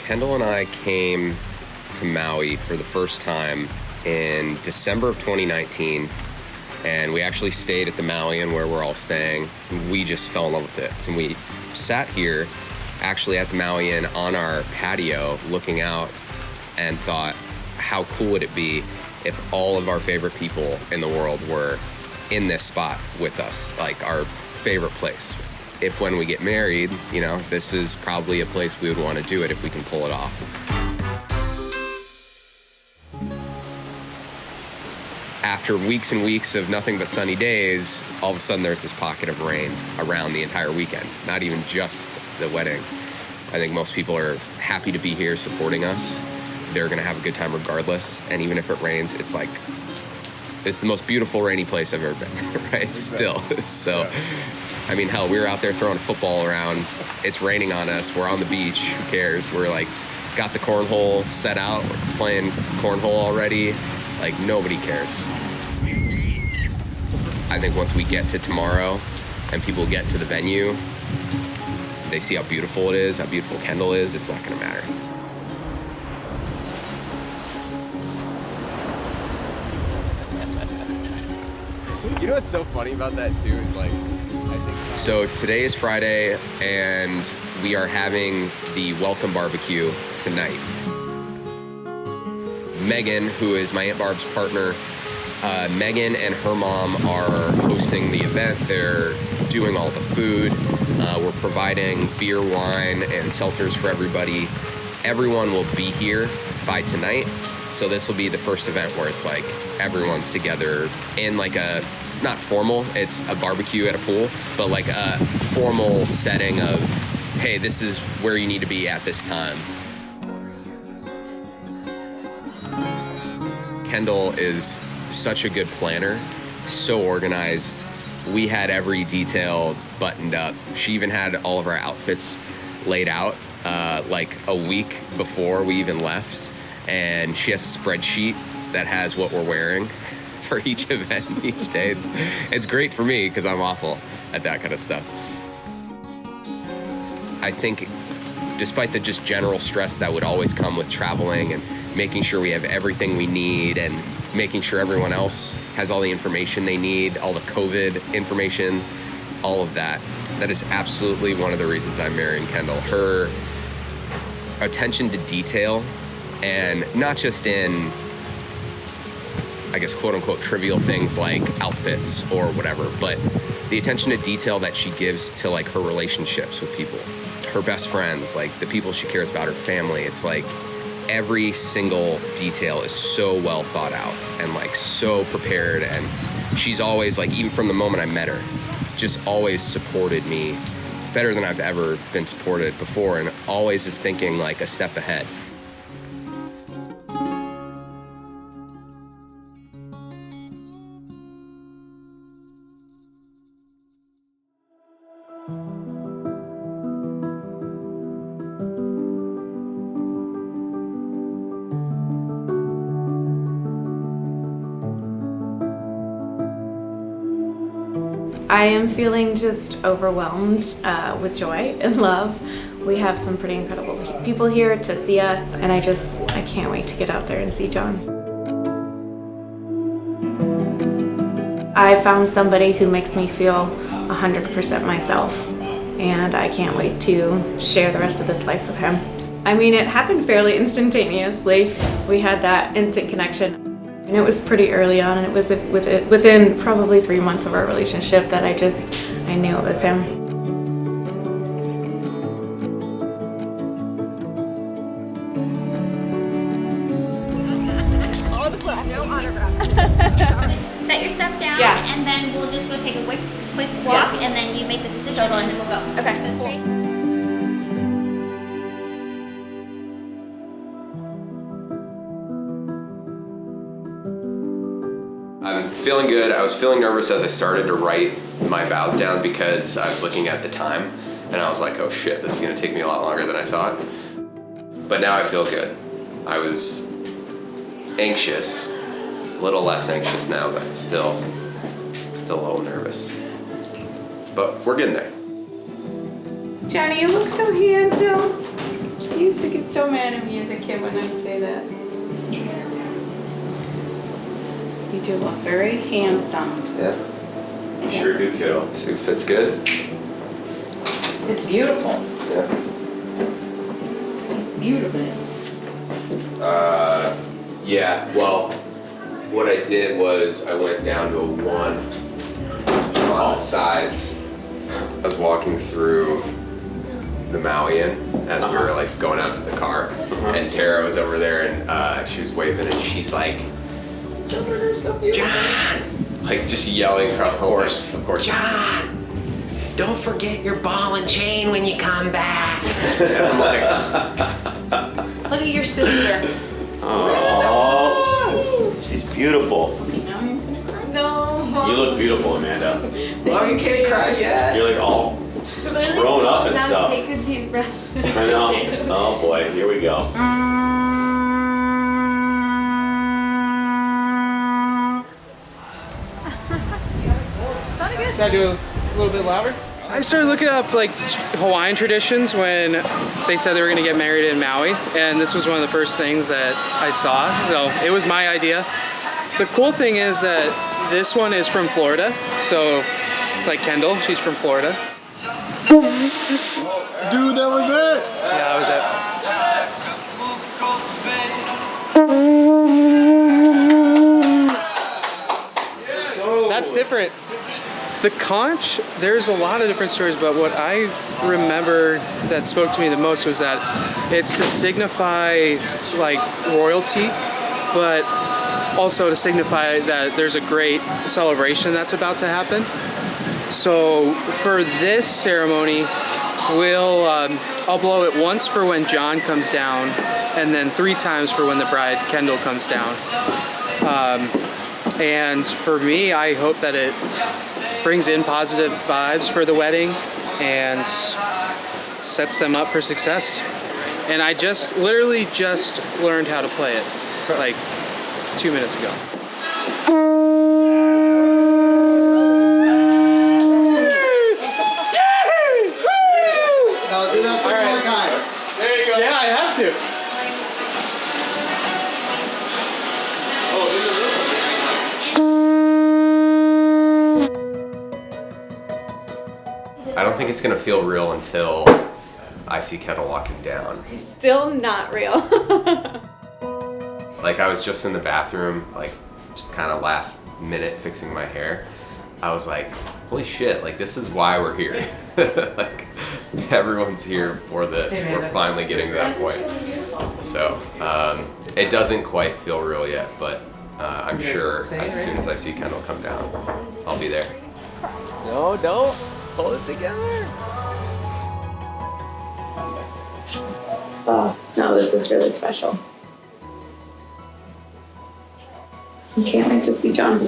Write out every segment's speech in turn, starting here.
Kendall and I came to Maui for the first time in December of 2019, and we actually stayed at the Maui and where we're all staying. We just fell in love with it. And we sat here actually at the Maui Inn on our patio looking out and thought, how cool would it be if all of our favorite people in the world were in this spot with us, like our favorite place. If when we get married, you know, this is probably a place we would want to do it if we can pull it off. After weeks and weeks of nothing but sunny days, all of a sudden there's this pocket of rain around the entire weekend, not even just the wedding. I think most people are happy to be here supporting us. They're gonna have a good time regardless, and even if it rains, it's like, it's the most beautiful rainy place I've ever been, right? Still, so. Yeah. I mean, hell, we were out there throwing a football around. It's raining on us. We're on the beach. Who cares? We're like, got the cornhole set out. We're playing cornhole already. Like, nobody cares. I think once we get to tomorrow and people get to the venue, they see how beautiful it is, how beautiful Kendall is, it's not going to matter. You know what's so funny about that, too, is like, so today is Friday, and we are having the welcome barbecue tonight. Megan, who is my Aunt Barb's partner, Megan and her mom are hosting the event. They're doing all the food. We're providing beer, wine, and seltzers for everybody. Everyone will be here by tonight. So this will be the first event where it's like everyone's together in like a, not formal, it's a barbecue at a pool, but like a formal setting of, hey, this is where you need to be at this time. Kendall is such a good planner, so organized. We had every detail buttoned up. She even had all of our outfits laid out like a week before we even left. And she has a spreadsheet that has what we're wearing for each event, each day. It's great for me because I'm awful at that kind of stuff. I think despite the just general stress that would always come with traveling and making sure we have everything we need and making sure everyone else has all the information they need, all the COVID information, all of that, that is absolutely one of the reasons I'm marrying Kendall. Her attention to detail, and not just in, I guess, quote unquote, trivial things like outfits or whatever, but the attention to detail that she gives to like her relationships with people, her best friends, like the people she cares about, her family. It's like every single detail is so well thought out and like so prepared. And she's always like, even from the moment I met her, just always supported me better than I've ever been supported before, and always is thinking like a step ahead. I am feeling just overwhelmed with joy and love. We have some pretty incredible people here to see us, and I can't wait to get out there and see John. I found somebody who makes me feel 100% myself, and I can't wait to share the rest of this life with him. I mean, it happened fairly instantaneously. We had that instant connection. And it was pretty early on, and it was within probably 3 months of our relationship that I knew it was him. No autographs. Set your stuff down, and then we'll just go take a quick walk, and then you make the decision, and then we'll go. Okay, so straight. I'm feeling good. I was feeling nervous as I started to write my vows down because I was looking at the time and I was like, oh shit, this is gonna take me a lot longer than I thought. But now I feel good. I was anxious, a little less anxious now, but still a little nervous. But we're getting there. Johnny, you look so handsome. He used to get so mad at me as a kid when I'd say that. You do look very handsome. Yeah. You sure do, kiddo. Suit fits good. It's beautiful. Yeah. It's beautiful. Yeah, well, what I did was I went down to a 1 on the sides. I was walking through the Maui Inn as we were like going out to the car, and Tara was over there and she was waving and she's like, John! Like just yelling across the whole thing. Of course. John! Don't forget your ball and chain when you come back. And I'm like, Look at your sister. Oh, she's beautiful. No. You look beautiful, Amanda. well, you can't cry yet. You're like all grown up and stuff. Take a deep breath. I know. Oh boy, here we go. Should I do a little bit louder? I started looking up like Hawaiian traditions when they said they were gonna get married in Maui, and this was one of the first things that I saw. So it was my idea. The cool thing is that this one is from Florida, so it's like Kendall, she's from Florida. Dude, that was it. Yeah, that was it. That's different. The conch, there's a lot of different stories, but what I remember that spoke to me the most was that it's to signify like royalty, but also to signify that there's a great celebration that's about to happen. So for this ceremony, I'll blow it once for when John comes down, and then 3 times for when the bride, Kendall, comes down. And for me, I hope that it brings in positive vibes for the wedding and sets them up for success. And I literally just learned how to play it like 2 minutes ago. I'll do that 3 more times. There you go. Yeah, I have to. I don't think it's gonna feel real until I see Kendall walking down. Still not real. Like I was just in the bathroom, like just kind of last minute fixing my hair. I was like, holy shit, like this is why we're here. Like everyone's here for this. We're finally getting to that point. So it doesn't quite feel real yet, but I'm sure as soon as I see Kendall come down, I'll be there. No, don't. Hold it together. Oh, no, this is really special. I can't wait to see John.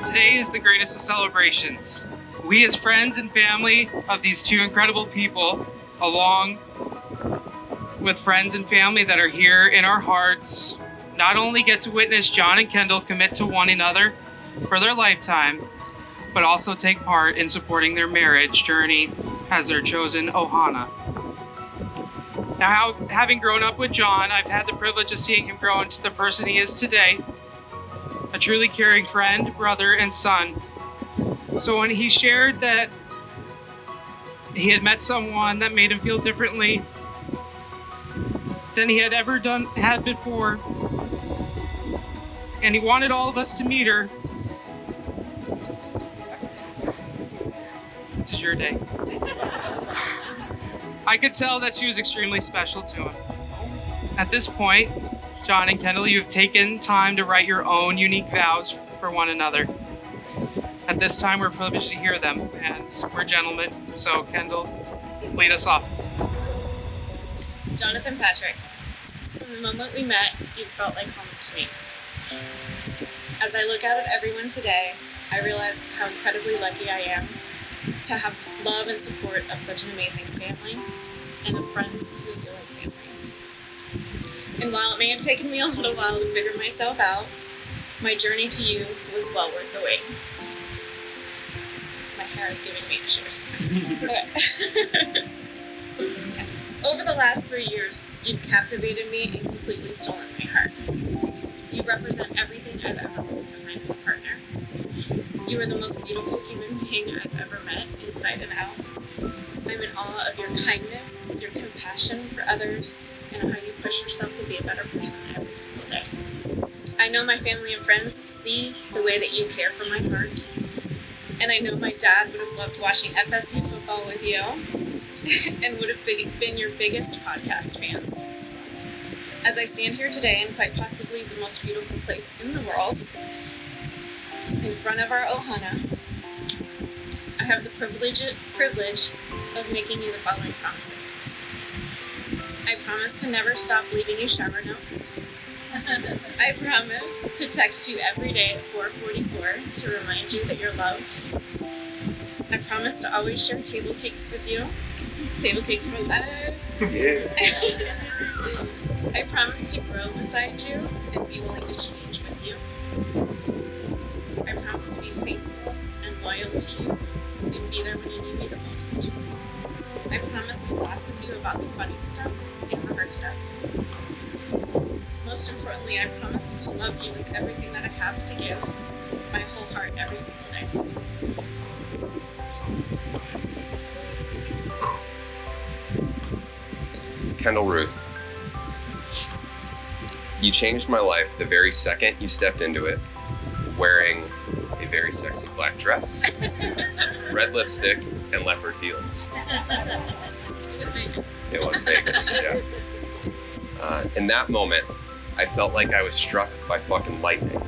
Today is the greatest of celebrations. We as friends and family of these 2 incredible people, along with friends and family that are here in our hearts, not only get to witness John and Kendall commit to one another for their lifetime, but also take part in supporting their marriage journey as their chosen ohana. Now, having grown up with John, I've had the privilege of seeing him grow into the person he is today, a truly caring friend, brother, and son. So when he shared that he had met someone that made him feel differently than he had ever had before, and he wanted all of us to meet her, this is your day. I could tell that she was extremely special to him. At this point, John and Kendall, you have taken time to write your own unique vows for one another. At this time, we're privileged to hear them, and we're gentlemen, so Kendall, lead us off. Jonathan Patrick, from the moment we met, you felt like home to me. As I look out at everyone today, I realize how incredibly lucky I am to have the love and support of such an amazing family and of friends who feel like family. And while it may have taken me a little while to figure myself out, My journey to you was well worth the wait. My hair is giving me issues. Okay. Over the last 3 years, you've captivated me and completely stolen my heart. You represent everything I've ever hoped to find in a partner. You are the most beautiful human being I've ever met, inside and out. I'm in awe of your kindness, your compassion for others, and how you push yourself to be a better person every single day. I know my family and friends see the way that you care for my heart, and I know my dad would have loved watching FSU football with you and would have been your biggest podcast fan. As I stand here today in quite possibly the most beautiful place in the world, in front of our ohana, I have the privilege of making you the following promises. I promise to never stop leaving you shower notes. I promise to text you every day at 4:44 to remind you that you're loved. I promise to always share table cakes with you. Table cakes for life. I promise to grow beside you and be willing to change with you. I promise to be faithful and loyal to you and be there when you need me the most. I promise to laugh with you about the funny stuff and the hard stuff. Most importantly, I promise to love you with everything that I have to give, my whole heart every single day. Kendall Ruth, you changed my life the very second you stepped into it, wearing a very sexy black dress, red lipstick, and leopard heels. It was Vegas. It was Vegas, yeah. In that moment, I felt like I was struck by fucking lightning.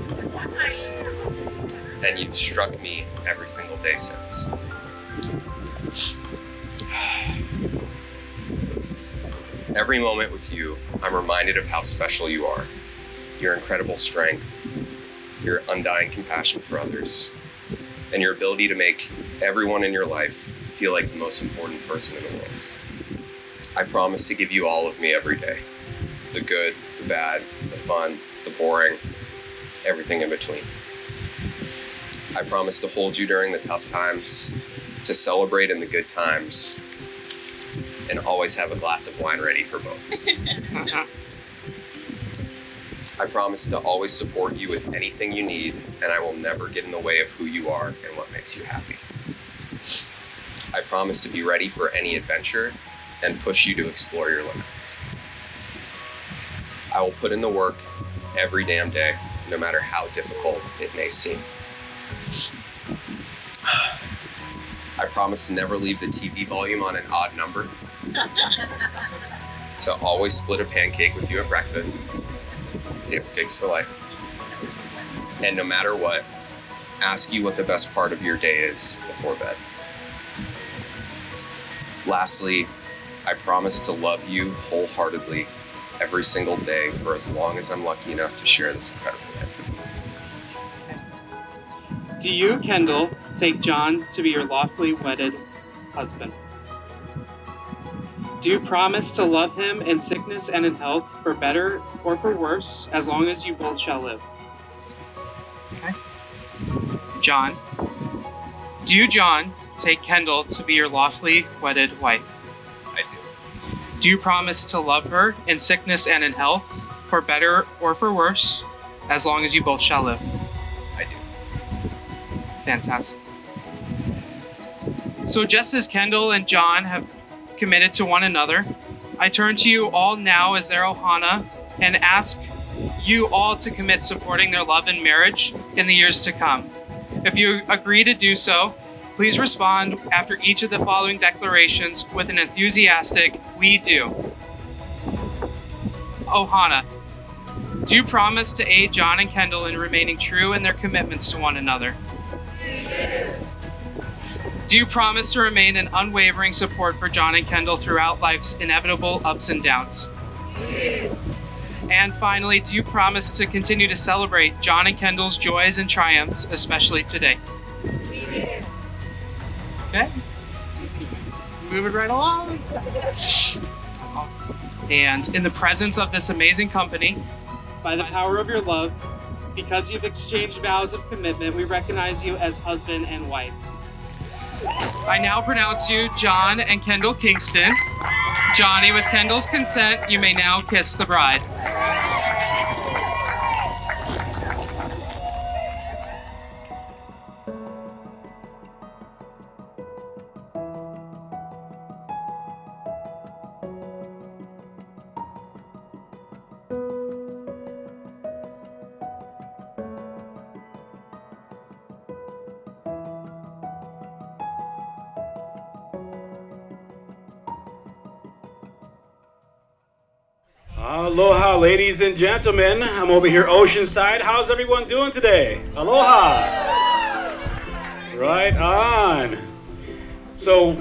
And you've struck me every single day since. Every moment with you, I'm reminded of how special you are, your incredible strength, your undying compassion for others, and your ability to make everyone in your life feel like the most important person in the world. I promise to give you all of me every day. The good, the bad, the fun, the boring, everything in between. I promise to hold you during the tough times, to celebrate in the good times, and always have a glass of wine ready for both. I promise to always support you with anything you need, and I will never get in the way of who you are and what makes you happy. I promise to be ready for any adventure and push you to explore your limits. I will put in the work every damn day, no matter how difficult it may seem. I promise to never leave the TV volume on an odd number, to always split a pancake with you at breakfast, table cakes for life, and no matter what, ask you what the best part of your day is before bed. Lastly, I promise to love you wholeheartedly every single day for as long as I'm lucky enough to share this incredible life with you. Do you, Kendall, take John to be your lawfully wedded husband? Do you promise to love him in sickness and in health, for better or for worse, as long as you both shall live? Okay. John, do you, John, take Kendall to be your lawfully wedded wife? I do. Do you promise to love her in sickness and in health, for better or for worse, as long as you both shall live? I do. Fantastic. So just as Kendall and John have committed to one another, I turn to you all now as their ohana and ask you all to commit supporting their love and marriage in the years to come. If you agree to do so, please respond after each of the following declarations with an enthusiastic, "We do." Ohana. Do you promise to aid John and Kendall in remaining true in their commitments to one another? Do you promise to remain in unwavering support for John and Kendall throughout life's inevitable ups and downs? And finally, do you promise to continue to celebrate John and Kendall's joys and triumphs, especially today? Okay. Moving right along. And in the presence of this amazing company, by the power of your love, because you've exchanged vows of commitment, we recognize you as husband and wife. I now pronounce you John and Kendall Kingston. Johnny, with Kendall's consent, you may now kiss the bride. Aloha, ladies and gentlemen. I'm over here Oceanside. How's everyone doing today? Aloha. Right on. So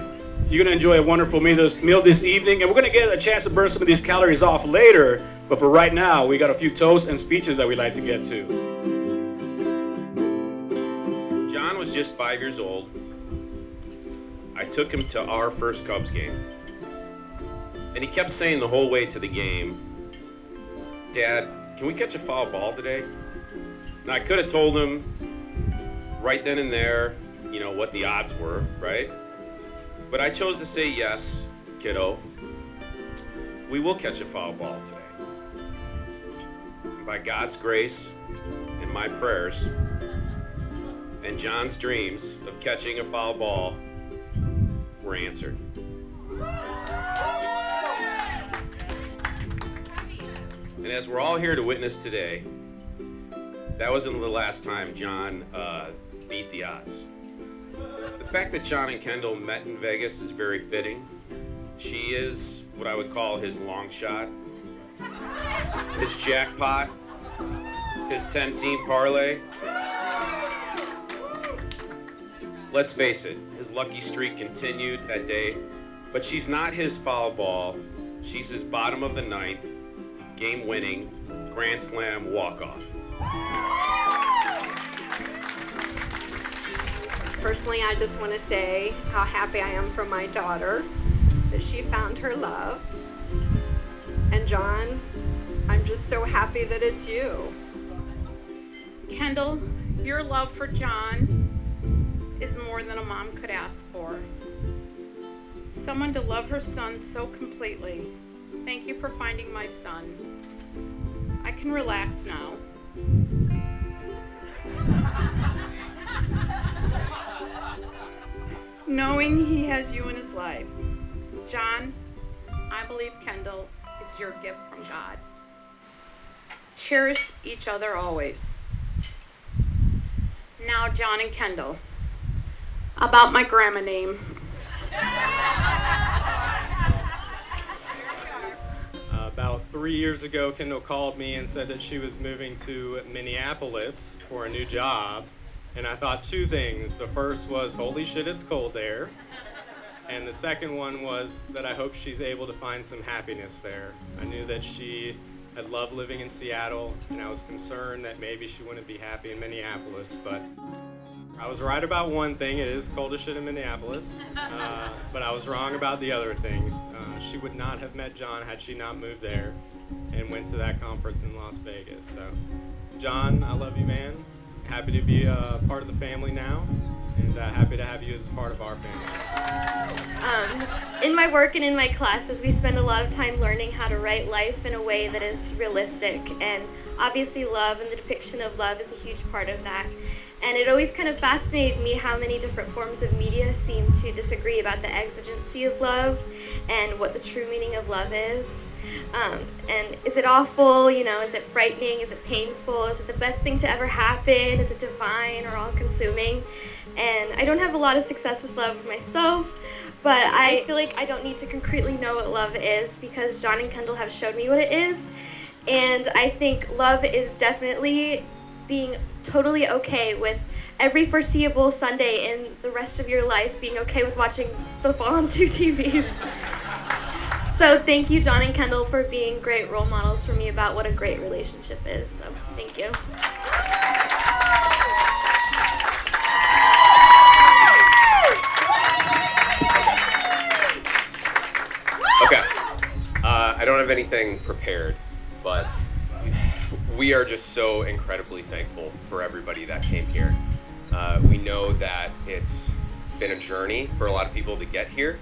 you're going to enjoy a wonderful meal this evening, and we're going to get a chance to burn some of these calories off later. But for right now, we got a few toasts and speeches that we'd like to get to. John was just 5 years old. I took him to our first Cubs game. And he kept saying the whole way to the game, "Dad, can we catch a foul ball today?" Now, I could have told him right then and there, what the odds were, right? But I chose to say, "Yes, kiddo, we will catch a foul ball today." And by God's grace and my prayers and John's dreams of catching a foul ball were answered. And as we're all here to witness today, that wasn't the last time John beat the odds. The fact that John and Kendall met in Vegas is very fitting. She is what I would call his long shot, his jackpot, his 10-team parlay. Let's face it, his lucky streak continued that day, but she's not his foul ball. She's his bottom of the ninth, game-winning, grand slam walk-off. Personally, I just want to say how happy I am for my daughter, that she found her love. And John, I'm just so happy that it's you. Kendall, your love for John is more than a mom could ask for. Someone to love her son so completely. Thank you for finding my son. I can relax now. Knowing he has you in his life. John, I believe Kendall is your gift from God. Cherish each other always. Now, John and Kendall, about my grandma name. About 3 years ago, Kendall called me and said that she was moving to Minneapolis for a new job. And I thought two things. The first was, holy shit, it's cold there. And the second one was that I hope she's able to find some happiness there. I knew that she had loved living in Seattle, and I was concerned that maybe she wouldn't be happy in Minneapolis, but I was right about one thing. It is cold as shit in Minneapolis, but I was wrong about the other thing. She would not have met John had she not moved there and went to that conference in Las Vegas. So, John, I love you, man. Happy to be a part of the family now, and happy to have you as a part of our family. In my work and in my classes, we spend a lot of time learning how to write life in a way that is realistic, and obviously love and the depiction of love is a huge part of that. And it always kind of fascinated me how many different forms of media seem to disagree about the exigency of love and what the true meaning of love is. And is it awful? Is it frightening? Is it painful? Is it the best thing to ever happen? Is it divine or all-consuming? And I don't have a lot of success with love myself, but I feel like I don't need to concretely know what love is because John and Kendall have showed me what it is. And I think love is definitely being totally okay with every foreseeable Sunday in the rest of your life being okay with watching football on 2 TVs. So thank you, John and Kendall, for being great role models for me about what a great relationship is. So thank you. Okay. I don't have anything prepared, but we are just so incredibly thankful for everybody that came here. We know that it's been a journey for a lot of people to get here.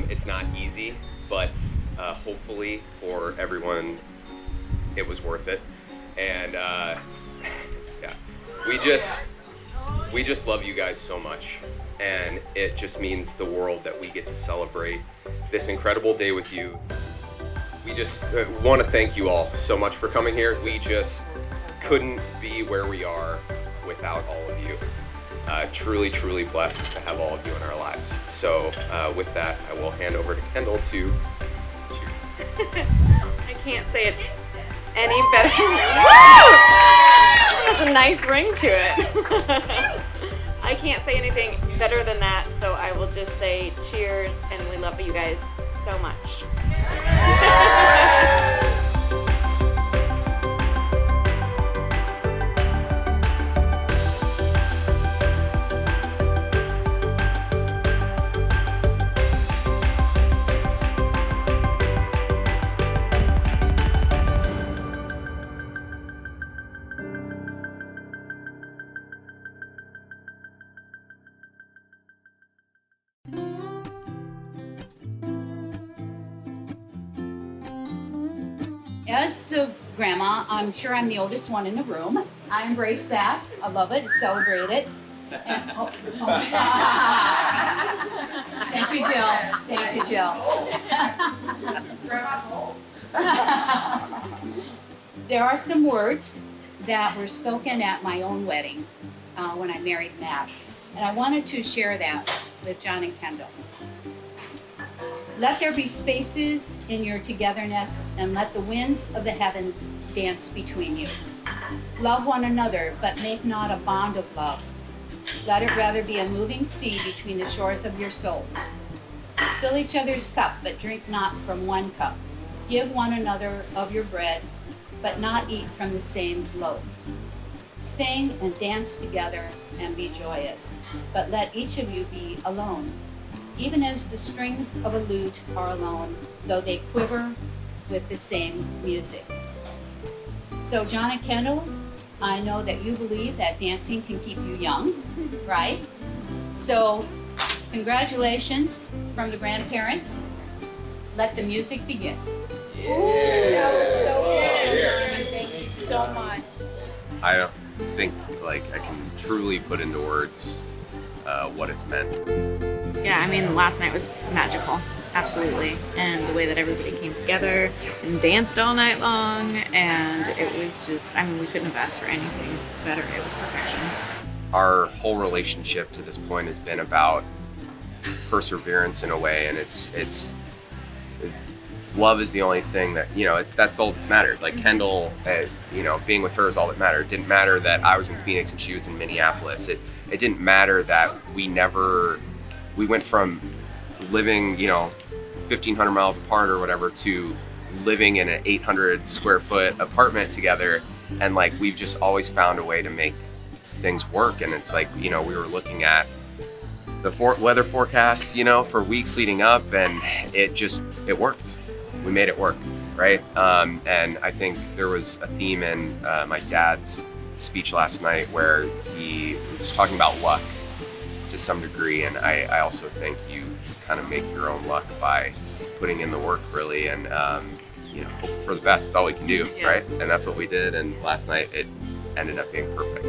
It's not easy, but hopefully for everyone, it was worth it. And yeah, we just love you guys so much. And it just means the world that we get to celebrate this incredible day with you. We just want to thank you all so much for coming here. We just couldn't be where we are without all of you. Truly, truly blessed to have all of you in our lives. So with that, I will hand over to Kendall to cheers. I can't say it any better. Woo! It has a nice ring to it. I can't say anything better than that, so I will just say cheers, and we love you guys so much. As the grandma, I'm sure I'm the oldest one in the room. I embrace that. I love it. Celebrate it. And, Thank you, Jill. Thank you, Jill. There are some words that were spoken at my own wedding when I married Matt, and I wanted to share that with John and Kendall. Let there be spaces in your togetherness, and let the winds of the heavens dance between you. Love one another, but make not a bond of love. Let it rather be a moving sea between the shores of your souls. Fill each other's cup, but drink not from one cup. Give one another of your bread, but not eat from the same loaf. Sing and dance together and be joyous, but let each of you be alone. Even as the strings of a lute are alone, though they quiver with the same music. So John and Kendall, I know that you believe that dancing can keep you young, right? So congratulations from the grandparents. Let the music begin. That was so good. Thank you so much. I don't think I can truly put into words what it's meant. Yeah, I mean, last night was magical, absolutely. And the way that everybody came together and danced all night long, and it was just, I mean, we couldn't have asked for anything better. It was perfection. Our whole relationship to this point has been about perseverance in a way, and it's love is the only thing that, that's all that's mattered. Like Kendall, being with her is all that mattered. It didn't matter that I was in Phoenix and she was in Minneapolis. It didn't matter that we went from living, 1,500 miles apart or whatever to living in an 800 square foot apartment together. And we've just always found a way to make things work. And it's we were looking at the weather forecasts, for weeks leading up, and it worked. We made it work, right? And I think there was a theme in my dad's speech last night where he was talking about luck to some degree, and I also think you kind of make your own luck by putting in the work, really, and hope for the best. It's all we can do, right? And that's what we did, and last night it ended up being perfect.